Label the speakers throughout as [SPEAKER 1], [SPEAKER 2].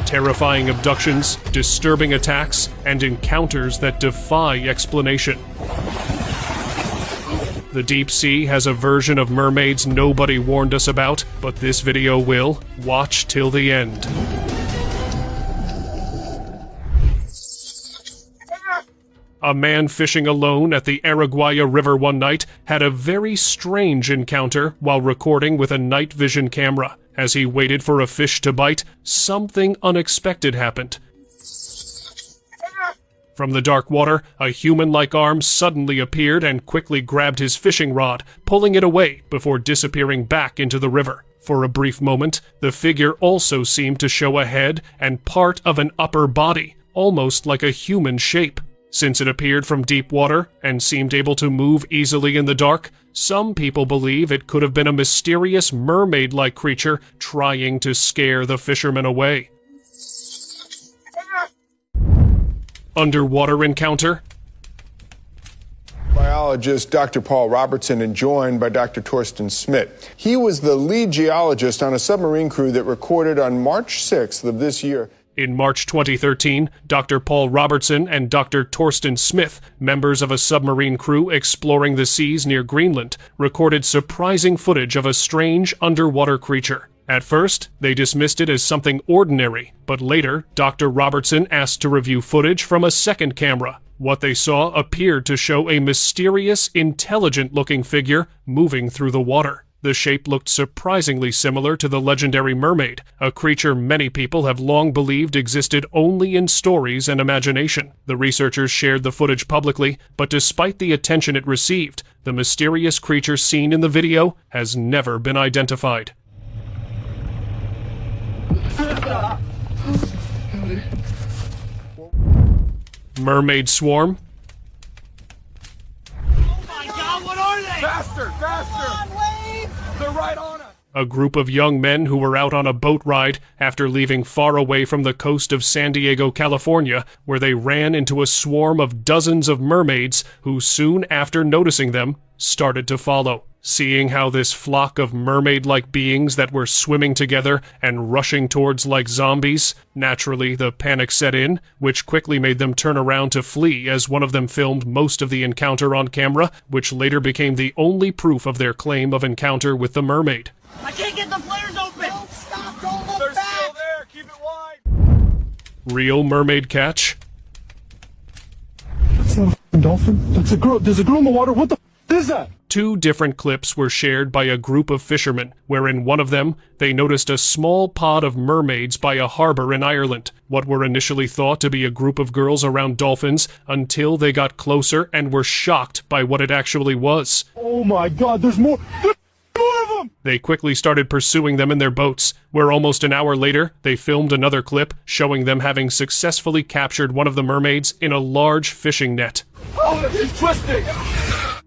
[SPEAKER 1] Terrifying abductions, disturbing attacks, and encounters that defy explanation. The deep sea has a version of mermaids nobody warned us about, but this video will. Watch till the end. A man fishing alone at the Araguaia River one night had a very strange encounter while recording with a night vision camera. As he waited for a fish to bite, something unexpected happened. From the dark water, a human-like arm suddenly appeared and quickly grabbed his fishing rod, pulling it away before disappearing back into the river. For a brief moment, the figure also seemed to show a head and part of an upper body, almost like a human shape. Since it appeared from deep water and seemed able to move easily in the dark, some people believe it could have been a mysterious mermaid-like creature trying to scare the fishermen away. Underwater encounter.
[SPEAKER 2] Biologist Dr. Paul Robertson and joined by Dr. Torsten Smith. He was the lead geologist on a submarine crew that recorded on March 6th of this year.
[SPEAKER 1] In March 2013, Dr. Paul Robertson and Dr. Torsten Smith, members of a submarine crew exploring the seas near Greenland, recorded surprising footage of a strange underwater creature. At first, they dismissed it as something ordinary, but later, Dr. Robertson asked to review footage from a second camera. What they saw appeared to show a mysterious, intelligent-looking figure moving through the water. The shape looked surprisingly similar to the legendary mermaid, a creature many people have long believed existed only in stories and imagination. The researchers shared the footage publicly, but despite the attention it received, the mysterious creature seen in the video has never been identified. Mermaid swarm.
[SPEAKER 3] Oh my God, what are they?
[SPEAKER 4] Faster, faster! They're right on us!
[SPEAKER 1] A group of young men who were out on a boat ride after leaving far away from the coast of San Diego, California, where they ran into a swarm of dozens of mermaids who soon after noticing them, started to follow. Seeing how this flock of mermaid-like beings that were swimming together and rushing towards like zombies, naturally the panic set in, which quickly made them turn around to flee as one of them filmed most of the encounter on camera, which later became the only proof of their claim of encounter with the mermaid.
[SPEAKER 3] I can't get the flares open!
[SPEAKER 4] Don't stop, don't look They're back! Still there, keep it wide!
[SPEAKER 1] Real mermaid catch.
[SPEAKER 5] That's not a dolphin. That's a girl. There's a girl in the water. What the is that?
[SPEAKER 1] Two different clips were shared by a group of fishermen, where in one of them, they noticed a small pod of mermaids by a harbor in Ireland, what were initially thought to be a group of girls around dolphins, until they got closer and were shocked by what it actually was.
[SPEAKER 5] Oh my God, there's more of them!
[SPEAKER 1] They quickly started pursuing them in their boats, where almost an hour later, they filmed another clip showing them having successfully captured one of the mermaids in a large fishing net.
[SPEAKER 5] Oh, she's twisting!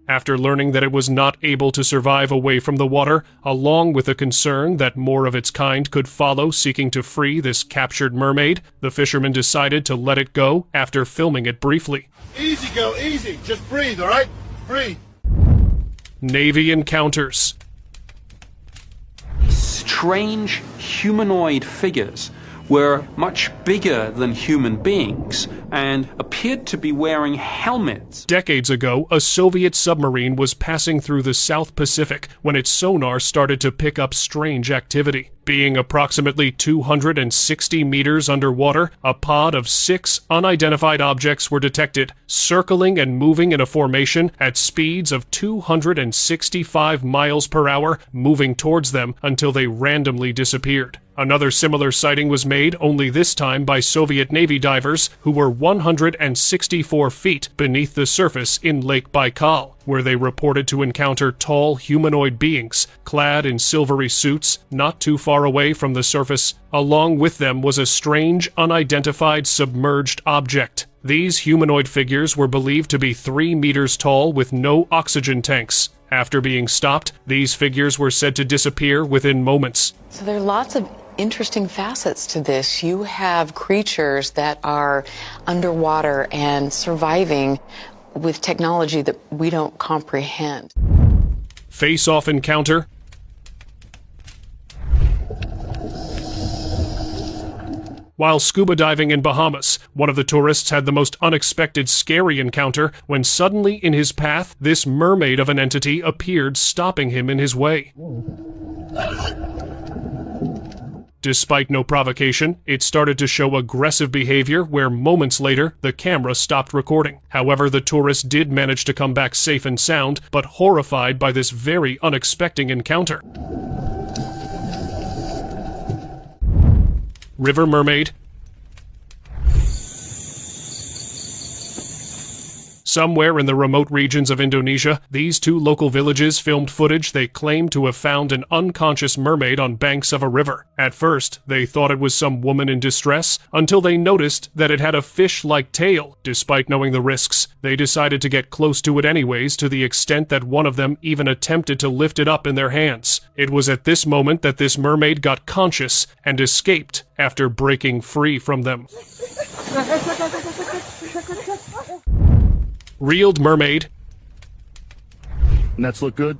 [SPEAKER 1] After learning that it was not able to survive away from the water, along with the concern that more of its kind could follow seeking to free this captured mermaid, the fishermen decided to let it go after filming it briefly.
[SPEAKER 4] Easy, girl, easy. Just breathe, all right? Breathe.
[SPEAKER 1] Navy encounters.
[SPEAKER 6] Strange humanoid figures were much bigger than human beings and appeared to be wearing helmets.
[SPEAKER 1] Decades ago, a Soviet submarine was passing through the South Pacific when its sonar started to pick up strange activity. Being approximately 260 meters underwater, a pod of 6 unidentified objects were detected, circling and moving in a formation at speeds of 265 miles per hour, moving towards them until they randomly disappeared. Another similar sighting was made, only this time by Soviet Navy divers who were 164 feet beneath the surface in Lake Baikal, where they reported to encounter tall humanoid beings, clad in silvery suits, not too far away from the surface. Along with them was a strange, unidentified submerged object. These humanoid figures were believed to be 3 meters tall with no oxygen tanks. After being stopped, these figures were said to disappear within moments.
[SPEAKER 7] So there are lots of interesting facets to this. You have creatures that are underwater and surviving with technology that we don't comprehend.
[SPEAKER 1] Face-off encounter. While scuba diving in Bahamas, one of the tourists had the most unexpected scary encounter when suddenly in his path, this mermaid of an entity appeared, stopping him in his way. Despite no provocation, it started to show aggressive behavior where moments later, the camera stopped recording. However, the tourist did manage to come back safe and sound, but horrified by this very unexpected encounter. River mermaid. Somewhere in the remote regions of Indonesia, these two local villages filmed footage they claimed to have found an unconscious mermaid on banks of a river. At first, they thought it was some woman in distress, until they noticed that it had a fish-like tail. Despite knowing the risks, they decided to get close to it anyways, to the extent that one of them even attempted to lift it up in their hands. It was at this moment that this mermaid got conscious and escaped after breaking free from them. Reeled mermaid.
[SPEAKER 5] Nets look good.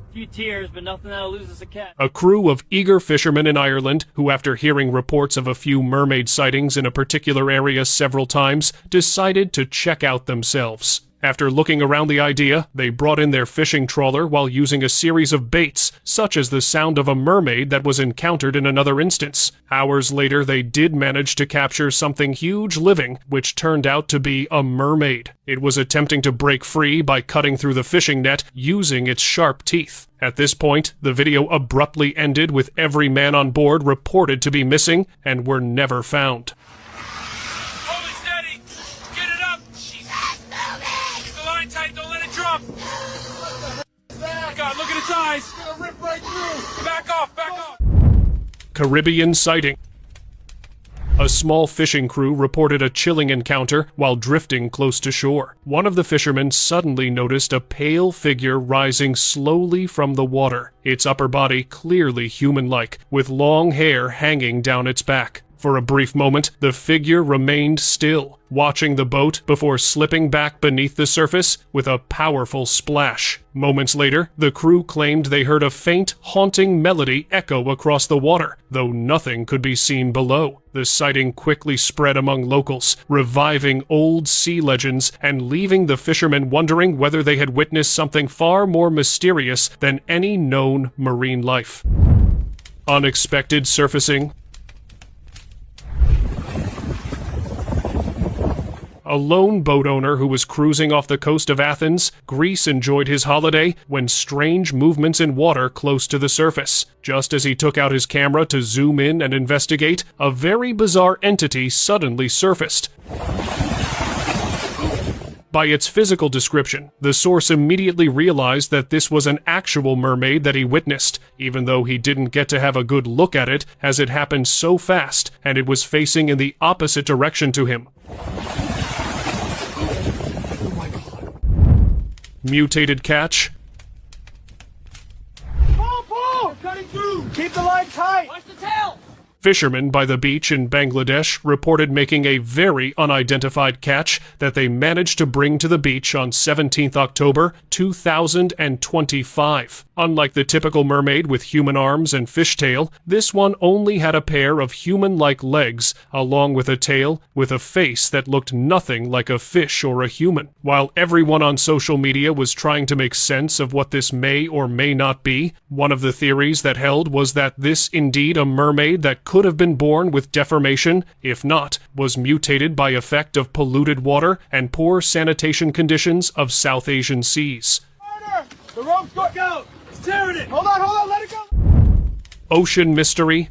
[SPEAKER 3] A few tears, but nothing that'll lose us a cat.
[SPEAKER 1] A crew of eager fishermen in Ireland, who after hearing reports of a few mermaid sightings in a particular area several times, decided to check out themselves. After looking around the idea, they brought in their fishing trawler while using a series of baits, such as the sound of a mermaid that was encountered in another instance. Hours later, they did manage to capture something huge living, which turned out to be a mermaid. It was attempting to break free by cutting through the fishing net using its sharp teeth. At this point, the video abruptly ended with every man on board reported to be missing and were never found.
[SPEAKER 4] God, look at its eyes! It's gonna rip right through! Back off, back off!
[SPEAKER 1] Caribbean sighting. A small fishing crew reported a chilling encounter while drifting close to shore. One of the fishermen suddenly noticed a pale figure rising slowly from the water, its upper body clearly human-like, with long hair hanging down its back. For a brief moment, the figure remained still, watching the boat before slipping back beneath the surface with a powerful splash. Moments later, the crew claimed they heard a faint, haunting melody echo across the water, though nothing could be seen below. The sighting quickly spread among locals, reviving old sea legends and leaving the fishermen wondering whether they had witnessed something far more mysterious than any known marine life. Unexpected surfacing. A lone boat owner who was cruising off the coast of Athens, Greece, enjoyed his holiday when strange movements in water close to the surface. Just as he took out his camera to zoom in and investigate, a very bizarre entity suddenly surfaced. By its physical description, the source immediately realized that this was an actual mermaid that he witnessed, even though he didn't get to have a good look at it as it happened so fast and it was facing in the opposite direction to him. Mutated catch.
[SPEAKER 4] Pull! Cutting through! Keep the line tight!
[SPEAKER 3] Watch the tail!
[SPEAKER 1] Fishermen by the beach in Bangladesh reported making a very unidentified catch that they managed to bring to the beach on 17th October 2025. Unlike the typical mermaid with human arms and fishtail, this one only had a pair of human-like legs, along with a tail with a face that looked nothing like a fish or a human. While everyone on social media was trying to make sense of what this may or may not be, one of the theories that held was that this indeed a mermaid that could have been born with deformation, if not, was mutated by effect of polluted water and poor sanitation conditions of South Asian seas.
[SPEAKER 4] Harder! The rope's going out! It's tearing it! Hold on, let it go!
[SPEAKER 1] Ocean mystery.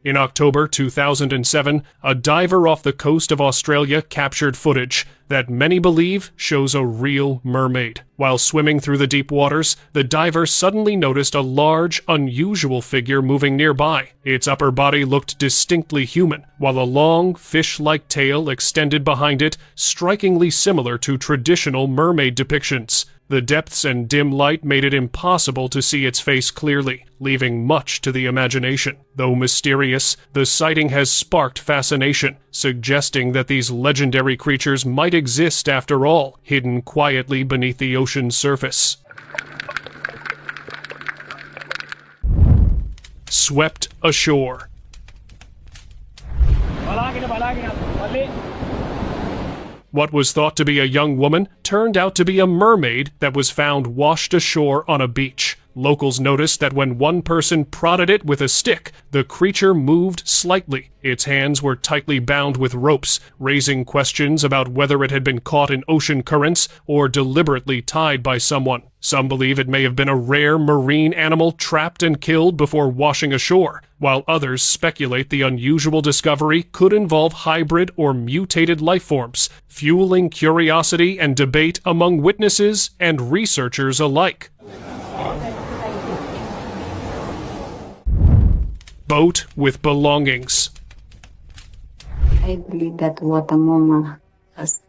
[SPEAKER 1] In October 2007, a diver off the coast of Australia captured footage that many believe shows a real mermaid. While swimming through the deep waters, the diver suddenly noticed a large, unusual figure moving nearby. Its upper body looked distinctly human, while a long, fish-like tail extended behind it, strikingly similar to traditional mermaid depictions. The depths and dim light made it impossible to see its face clearly, leaving much to the imagination. Though mysterious, the sighting has sparked fascination, suggesting that these legendary creatures might exist after all, hidden quietly beneath the ocean's surface. swept ashore. What was thought to be a young woman turned out to be a mermaid that was found washed ashore on a beach. Locals noticed that when one person prodded it with a stick, the creature moved slightly. Its hands were tightly bound with ropes, raising questions about whether it had been caught in ocean currents or deliberately tied by someone. Some believe it may have been a rare marine animal trapped and killed before washing ashore, while others speculate the unusual discovery could involve hybrid or mutated life forms, fueling curiosity and debate among witnesses and researchers alike. Boat with belongings.
[SPEAKER 8] I believe that water mama has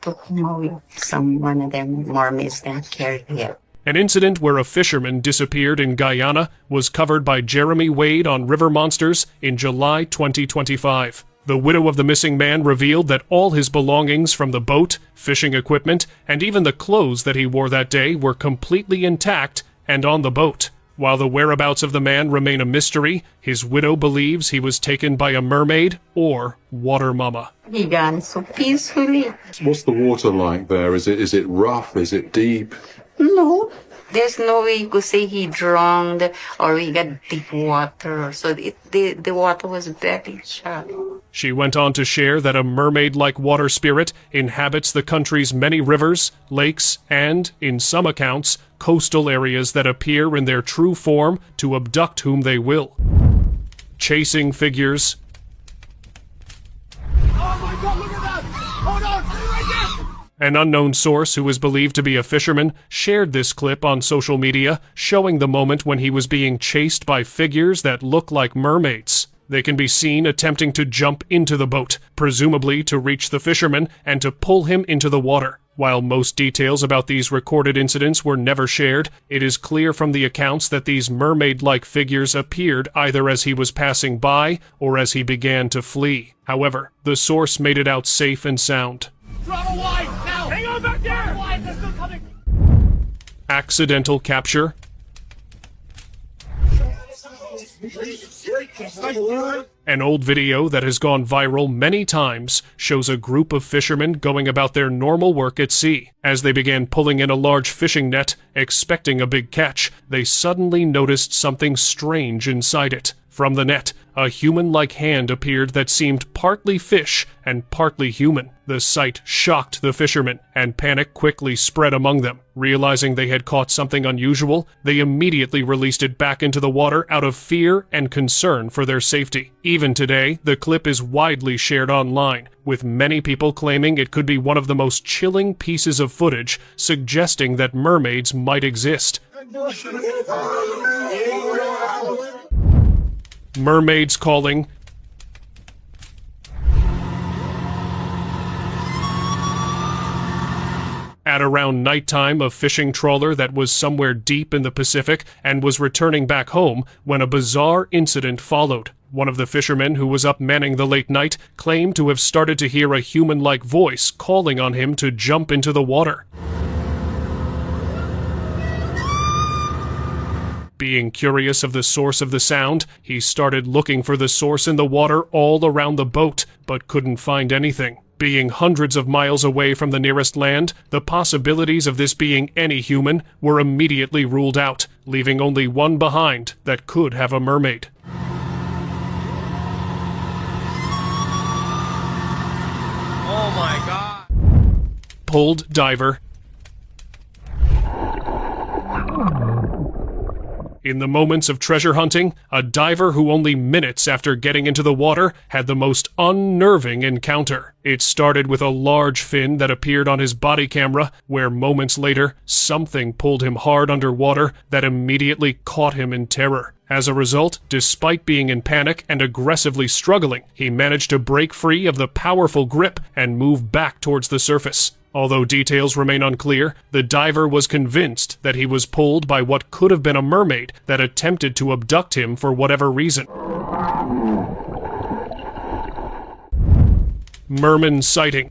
[SPEAKER 8] took away some one of them mermaids and carried it.
[SPEAKER 1] An incident where a fisherman disappeared in Guyana was covered by Jeremy Wade on River Monsters in July 2025. The widow of the missing man revealed that all his belongings from the boat, fishing equipment, and even the clothes that he wore that day were completely intact and on the boat. While the whereabouts of the man remain a mystery, his widow believes he was taken by a mermaid or water mama.
[SPEAKER 8] He gone so peacefully.
[SPEAKER 9] What's the water like there? Is it rough? Is it deep?
[SPEAKER 8] No, there's no way you could say he drowned or he got deep water. So the water was very shallow.
[SPEAKER 1] She went on to share that a mermaid-like water spirit inhabits the country's many rivers, lakes, and, in some accounts, coastal areas that appear in their true form to abduct whom they will. Chasing figures.
[SPEAKER 4] Oh my God, look at that! Hold on, stay right there!
[SPEAKER 1] An unknown source who is believed to be a fisherman shared this clip on social media, showing the moment when he was being chased by figures that look like mermaids. They can be seen attempting to jump into the boat, presumably to reach the fisherman and to pull him into the water. While most details about these recorded incidents were never shared, it is clear from the accounts that these mermaid-like figures appeared either as he was passing by or as he began to flee. However, the source made it out safe and sound.
[SPEAKER 4] Throttle wide, now! Hang on back there! Throttle wide, they're still coming!
[SPEAKER 1] Accidental capture. An old video that has gone viral many times shows a group of fishermen going about their normal work at sea. As they began pulling in a large fishing net, expecting a big catch, they suddenly noticed something strange inside it. From the net, a human-like hand appeared that seemed partly fish and partly human. The sight shocked the fishermen, and panic quickly spread among them. Realizing they had caught something unusual, they immediately released it back into the water out of fear and concern for their safety. Even today, the clip is widely shared online, with many people claiming it could be one of the most chilling pieces of footage, suggesting that mermaids might exist. Mermaids calling. At around nighttime, a fishing trawler that was somewhere deep in the Pacific and was returning back home when a bizarre incident followed. One of the fishermen who was up manning the late night claimed to have started to hear a human-like voice calling on him to jump into the water. Being curious of the source of the sound, he started looking for the source in the water all around the boat, but couldn't find anything. Being hundreds of miles away from the nearest land, the possibilities of this being any human were immediately ruled out, leaving only one behind that could have a mermaid.
[SPEAKER 4] Oh my God!
[SPEAKER 1] Pulled diver. In the moments of treasure hunting, a diver who only minutes after getting into the water had the most unnerving encounter. It started with a large fin that appeared on his body camera, where moments later, something pulled him hard underwater that immediately caught him in terror. As a result, despite being in panic and aggressively struggling, he managed to break free of the powerful grip and move back towards the surface. Although details remain unclear, the diver was convinced that he was pulled by what could have been a mermaid that attempted to abduct him for whatever reason. Merman sighting.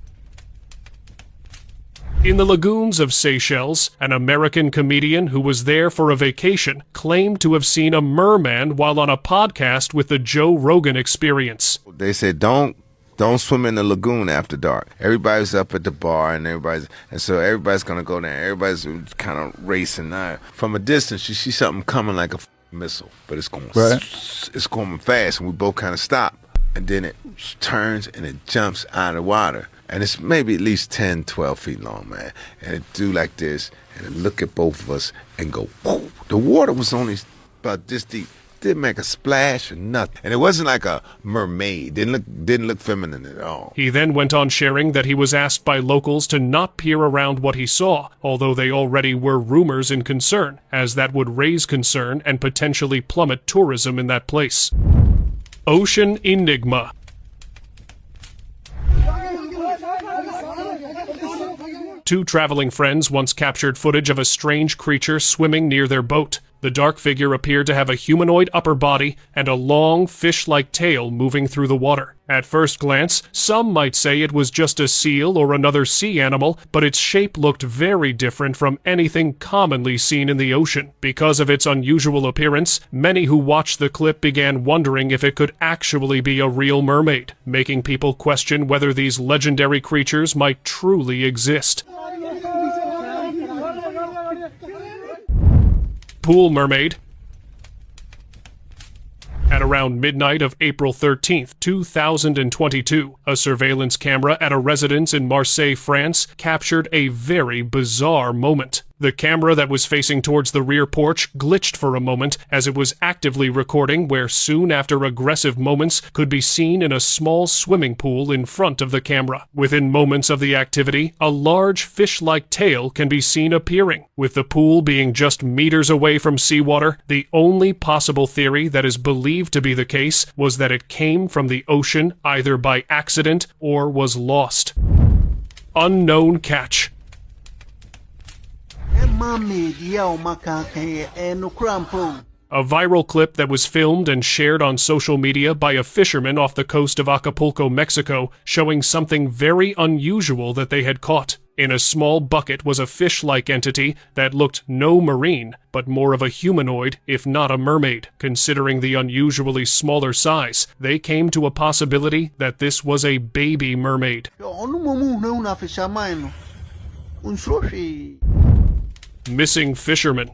[SPEAKER 1] In the lagoons of Seychelles, an American comedian who was there for a vacation claimed to have seen a merman while on a podcast with the Joe Rogan Experience.
[SPEAKER 10] They said, don't swim in the lagoon after dark. Everybody's up at the bar and so everybody's gonna go there. Everybody's kind of racing now. From a distance, you see something coming like a missile, but it's going fast, and we both kind of stop. And then it turns and it jumps out of the water. And it's maybe at least 10, 12 feet long, man. And it do like this, and it look at both of us and go, whoa. The water was only about this deep. Didn't make a splash or nothing. And it wasn't like a mermaid. Didn't look feminine at all.
[SPEAKER 1] He then went on sharing that he was asked by locals to not peer around what he saw, although they already were rumors in concern, as that would raise concern and potentially plummet tourism in that place. Ocean Enigma. Two traveling friends once captured footage of a strange creature swimming near their boat. The dark figure appeared to have a humanoid upper body and a long, fish-like tail moving through the water. At first glance, some might say it was just a seal or another sea animal, but its shape looked very different from anything commonly seen in the ocean. Because of its unusual appearance, many who watched the clip began wondering if it could actually be a real mermaid, making people question whether these legendary creatures might truly exist. Pool mermaid. At around midnight of April 13th, 2022, a surveillance camera at a residence in Marseille, France, captured a very bizarre moment. The camera that was facing towards the rear porch glitched for a moment as it was actively recording where soon after aggressive moments could be seen in a small swimming pool in front of the camera. Within moments of the activity, a large fish-like tail can be seen appearing. With the pool being just meters away from seawater, the only possible theory that is believed to be the case was that it came from the ocean either by accident or was lost. Unknown catch. A viral clip that was filmed and shared on social media by a fisherman off the coast of Acapulco, Mexico, showing something very unusual that they had caught. In a small bucket was a fish-like entity that looked no marine, but more of a humanoid, if not a mermaid. Considering the unusually smaller size, they came to a possibility that this was a baby mermaid. Missing fisherman.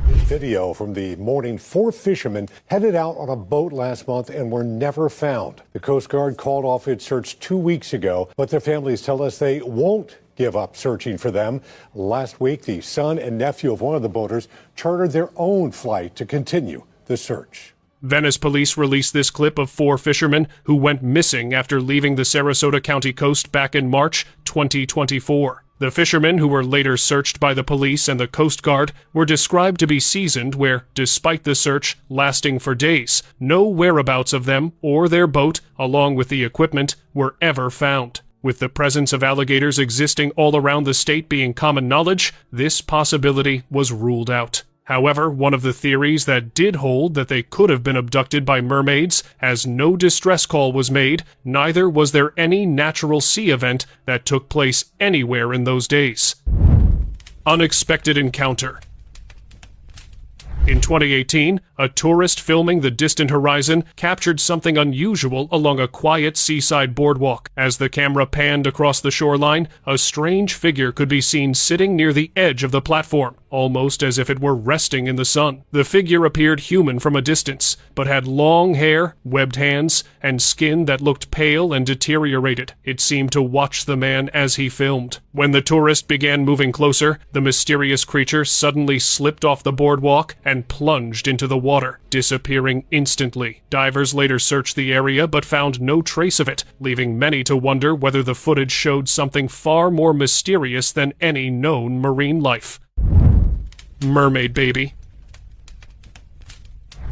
[SPEAKER 11] Video from the morning, 4 fishermen headed out on a boat last month and were never found. The Coast Guard called off its search 2 weeks ago, but their families tell us they won't give up searching for them. Last week, the son and nephew of one of the boaters chartered their own flight to continue the search.
[SPEAKER 1] Venice police released this clip of 4 fishermen who went missing after leaving the Sarasota County coast back in March 2024. The fishermen, who were later searched by the police and the Coast Guard, were described to be seasoned where, despite the search lasting for days, no whereabouts of them or their boat, along with the equipment, were ever found. With the presence of alligators existing all around the state being common knowledge, this possibility was ruled out. However, one of the theories that did hold that they could have been abducted by mermaids, as no distress call was made, neither was there any natural sea event that took place anywhere in those days. Unexpected encounter. In 2018, a tourist filming the distant horizon captured something unusual along a quiet seaside boardwalk. As the camera panned across the shoreline, a strange figure could be seen sitting near the edge of the platform, almost as if it were resting in the sun. The figure appeared human from a distance, but had long hair, webbed hands, and skin that looked pale and deteriorated. It seemed to watch the man as he filmed. When the tourist began moving closer, the mysterious creature suddenly slipped off the boardwalk and plunged into the water, disappearing instantly. Divers later searched the area but found no trace of it, leaving many to wonder whether the footage showed something far more mysterious than any known marine life. Mermaid baby.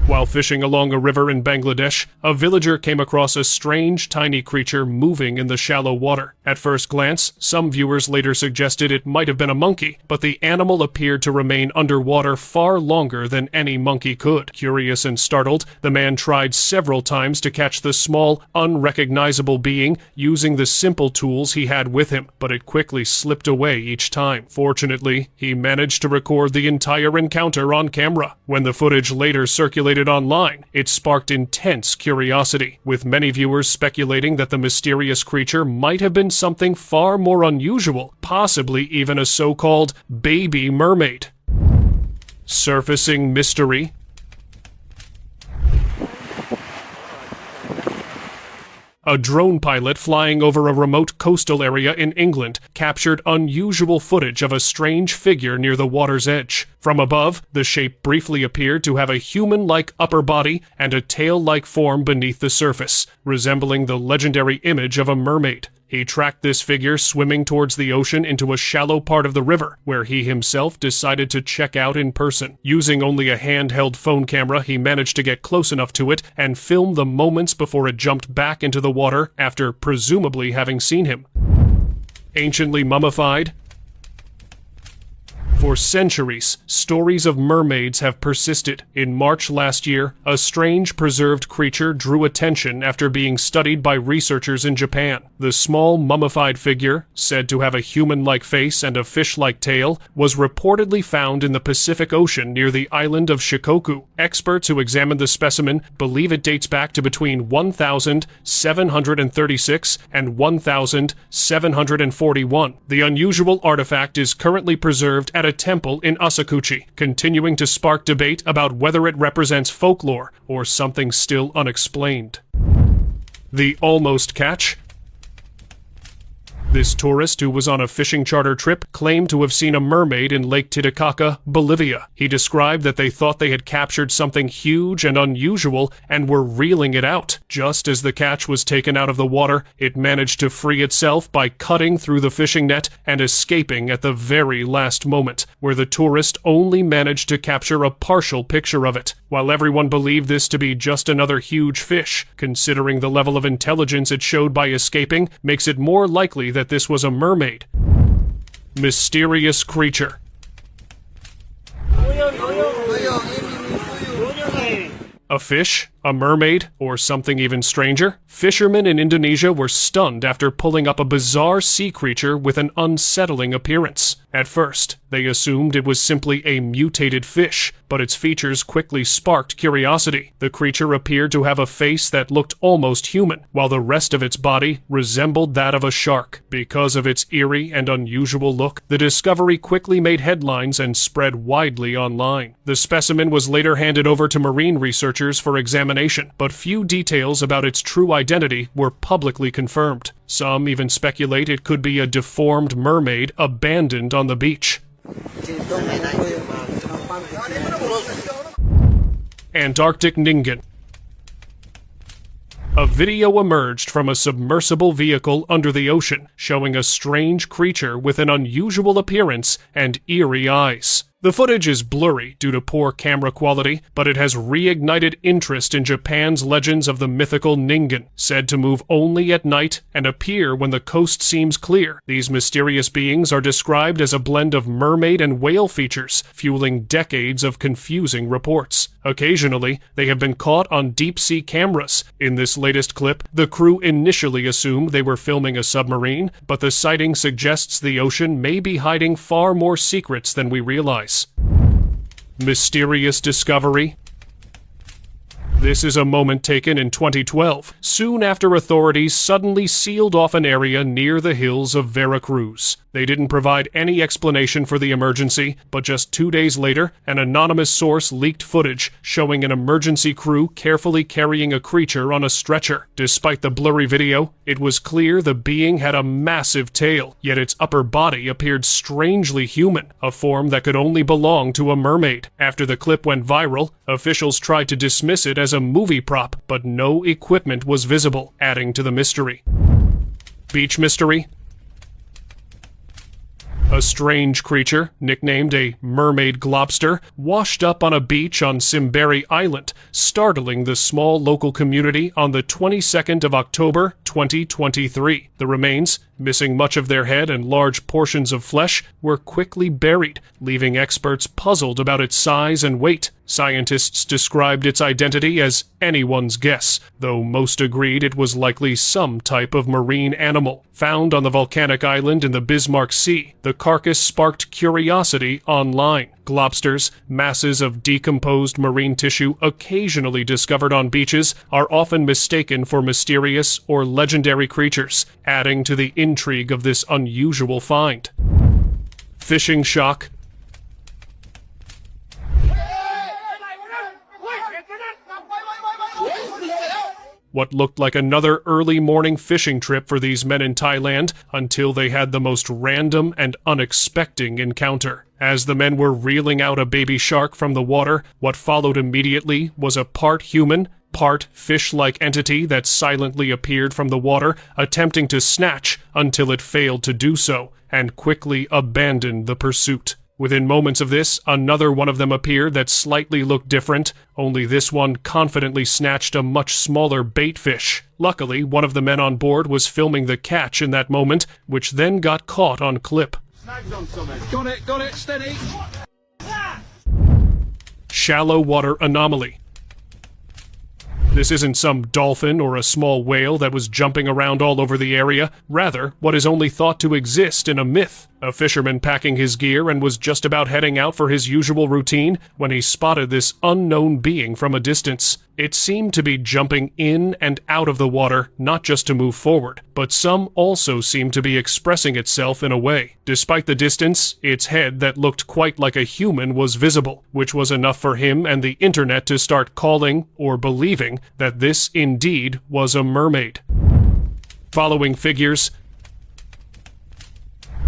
[SPEAKER 1] While fishing along a river in Bangladesh, a villager came across a strange, tiny creature moving in the shallow water. At first glance, some viewers later suggested it might have been a monkey, but the animal appeared to remain underwater far longer than any monkey could. Curious and startled, the man tried several times to catch the small, unrecognizable being using the simple tools he had with him, but it quickly slipped away each time. Fortunately, he managed to record the entire encounter on camera. When the footage later circulated online, it sparked intense curiosity, with many viewers speculating that the mysterious creature might have been something far more unusual, possibly even a so-called baby mermaid. Surfacing mystery. A drone pilot flying over a remote coastal area in England captured unusual footage of a strange figure near the water's edge. From above, the shape briefly appeared to have a human-like upper body and a tail-like form beneath the surface, resembling the legendary image of a mermaid. He tracked this figure swimming towards the ocean into a shallow part of the river, where he himself decided to check out in person. Using only a handheld phone camera, he managed to get close enough to it and film the moments before it jumped back into the water after presumably having seen him. Anciently mummified. For centuries, stories of mermaids have persisted. In March last year, a strange preserved creature drew attention after being studied by researchers in Japan. The small mummified figure, said to have a human-like face and a fish-like tail, was reportedly found in the Pacific Ocean near the island of Shikoku. Experts who examined the specimen believe it dates back to between 1,736 and 1,741. The unusual artifact is currently preserved at a temple in Asakuchi, continuing to spark debate about whether it represents folklore or something still unexplained. The almost catch. This tourist, who was on a fishing charter trip, claimed to have seen a mermaid in Lake Titicaca, Bolivia. He described that they thought they had captured something huge and unusual and were reeling it out. Just as the catch was taken out of the water, it managed to free itself by cutting through the fishing net and escaping at the very last moment, where the tourist only managed to capture a partial picture of it. While everyone believed this to be just another huge fish, considering the level of intelligence it showed by escaping makes it more likely that this was a mermaid. Mysterious creature. A fish? A mermaid? Or something even stranger? Fishermen in Indonesia were stunned after pulling up a bizarre sea creature with an unsettling appearance. At first, they assumed it was simply a mutated fish, but its features quickly sparked curiosity. The creature appeared to have a face that looked almost human, while the rest of its body resembled that of a shark. Because of its eerie and unusual look, the discovery quickly made headlines and spread widely online. The specimen was later handed over to marine researchers for examination, but few details about its true identity were publicly confirmed. Some even speculate it could be a deformed mermaid abandoned on the beach. Antarctic Ningen. A video emerged from a submersible vehicle under the ocean, showing a strange creature with an unusual appearance and eerie eyes. The footage is blurry due to poor camera quality, but it has reignited interest in Japan's legends of the mythical Ningen, said to move only at night and appear when the coast seems clear. These mysterious beings are described as a blend of mermaid and whale features, fueling decades of confusing reports. Occasionally, they have been caught on deep-sea cameras. In this latest clip, the crew initially assumed they were filming a submarine, but the sighting suggests the ocean may be hiding far more secrets than we realize. Mysterious discovery. This is a moment taken in 2012, soon after authorities suddenly sealed off an area near the hills of Veracruz. They didn't provide any explanation for the emergency, but just 2 days later, an anonymous source leaked footage showing an emergency crew carefully carrying a creature on a stretcher. Despite the blurry video, it was clear the being had a massive tail, yet its upper body appeared strangely human, a form that could only belong to a mermaid. After the clip went viral, officials tried to dismiss it as a movie prop, but no equipment was visible, adding to the mystery. Beach mystery. A strange creature, nicknamed a mermaid globster, washed up on a beach on Simberi Island, startling the small local community on the 22nd of October, 2023. The remains, missing much of their head and large portions of flesh, were quickly buried, leaving experts puzzled about its size and weight. Scientists described its identity as anyone's guess, though most agreed it was likely some type of marine animal. Found on the volcanic island in the Bismarck Sea, the carcass sparked curiosity online. Globsters, masses of decomposed marine tissue occasionally discovered on beaches, are often mistaken for mysterious or legendary creatures, adding to the intrigue of this unusual find. Fishing shock. What looked like another early morning fishing trip for these men in Thailand until they had the most random and unexpected encounter. As the men were reeling out a baby shark from the water, what followed immediately was a part human, part fish-like entity that silently appeared from the water, attempting to snatch until it failed to do so, and quickly abandoned the pursuit. Within moments of this, another one of them appeared that slightly looked different, only this one confidently snatched a much smaller bait fish. Luckily, one of the men on board was filming the catch in that moment, which then got caught on clip.
[SPEAKER 4] Snags on something. Got it, steady.
[SPEAKER 1] Shallow water anomaly. This isn't some dolphin or a small whale that was jumping around all over the area, rather, what is only thought to exist in a myth. A fisherman packing his gear and was just about heading out for his usual routine when he spotted this unknown being from a distance. It seemed to be jumping in and out of the water, not just to move forward, but some also seemed to be expressing itself in a way. Despite the distance, its head that looked quite like a human was visible, which was enough for him and the internet to start calling, or believing, that this indeed was a mermaid. Following figures.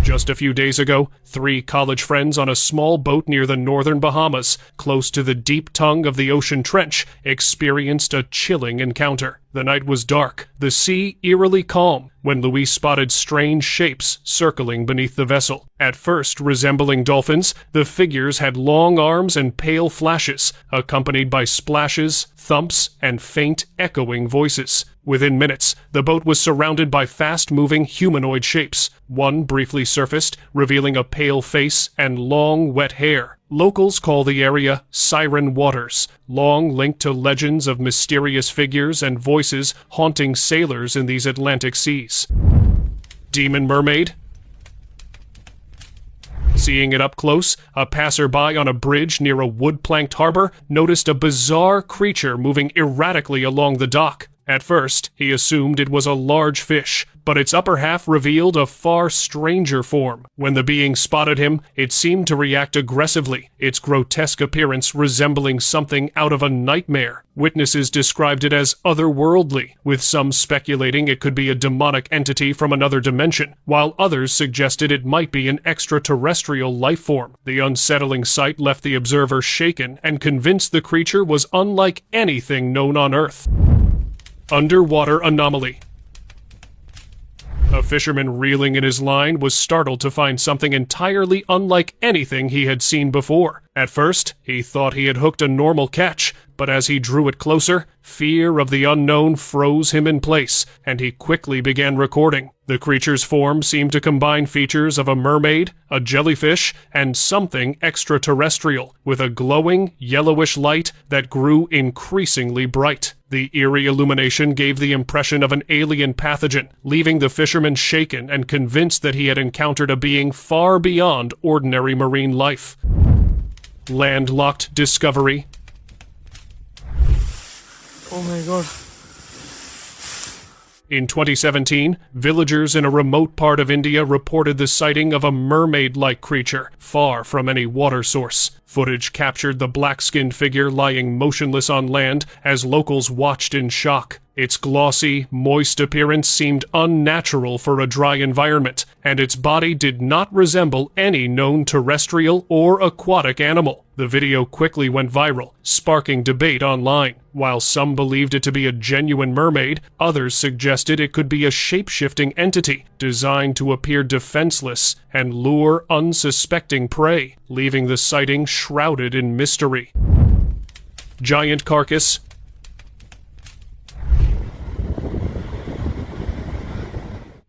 [SPEAKER 1] Just a few days ago, 3 college friends on a small boat near the northern Bahamas, close to the deep tongue of the ocean trench, experienced a chilling encounter. The night was dark, the sea eerily calm, when Luis spotted strange shapes circling beneath the vessel. At first resembling dolphins, the figures had long arms and pale flashes, accompanied by splashes, thumps, and faint, echoing voices. Within minutes, the boat was surrounded by fast-moving humanoid shapes. One briefly surfaced, revealing a pale face and long, wet hair. Locals call the area Siren Waters, long linked to legends of mysterious figures and voices haunting sailors in these Atlantic seas. Demon mermaid? Seeing it up close, a passerby on a bridge near a wood-planked harbor noticed a bizarre creature moving erratically along the dock. At first, he assumed it was a large fish, but its upper half revealed a far stranger form. When the being spotted him, it seemed to react aggressively, its grotesque appearance resembling something out of a nightmare. Witnesses described it as otherworldly, with some speculating it could be a demonic entity from another dimension, while others suggested it might be an extraterrestrial life form. The unsettling sight left the observer shaken and convinced the creature was unlike anything known on Earth. Underwater anomaly. A fisherman reeling in his line was startled to find something entirely unlike anything he had seen before. At first, he thought he had hooked a normal catch, but as he drew it closer, fear of the unknown froze him in place, and he quickly began recording. The creature's form seemed to combine features of a mermaid, a jellyfish, and something extraterrestrial, with a glowing, yellowish light that grew increasingly bright. The eerie illumination gave the impression of an alien pathogen, leaving the fisherman shaken and convinced that he had encountered a being far beyond ordinary marine life. Landlocked discovery.
[SPEAKER 5] Oh my god.
[SPEAKER 1] In 2017, villagers in a remote part of India reported the sighting of a mermaid-like creature, far from any water source. Footage captured the black-skinned figure lying motionless on land as locals watched in shock. Its glossy, moist appearance seemed unnatural for a dry environment, and its body did not resemble any known terrestrial or aquatic animal. The video quickly went viral, sparking debate online. While some believed it to be a genuine mermaid, others suggested it could be a shape-shifting entity designed to appear defenseless and lure unsuspecting prey, leaving the sighting shrouded in mystery. Giant carcass.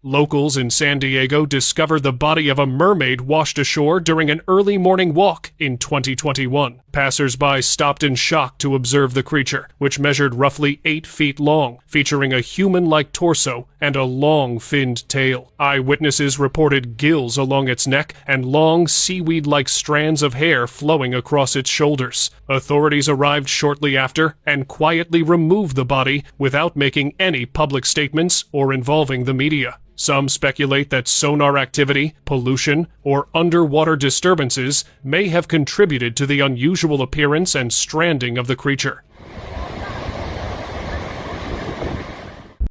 [SPEAKER 1] Locals in San Diego discovered the body of a mermaid washed ashore during an early morning walk in 2021. Passers-by stopped in shock to observe the creature, which measured roughly 8 feet long, featuring a human-like torso and a long finned tail. Eyewitnesses reported gills along its neck and long seaweed-like strands of hair flowing across its shoulders. Authorities arrived shortly after and quietly removed the body without making any public statements or involving the media. Some speculate that sonar activity, pollution, or underwater disturbances may have contributed to the unusual appearance and stranding of the creature.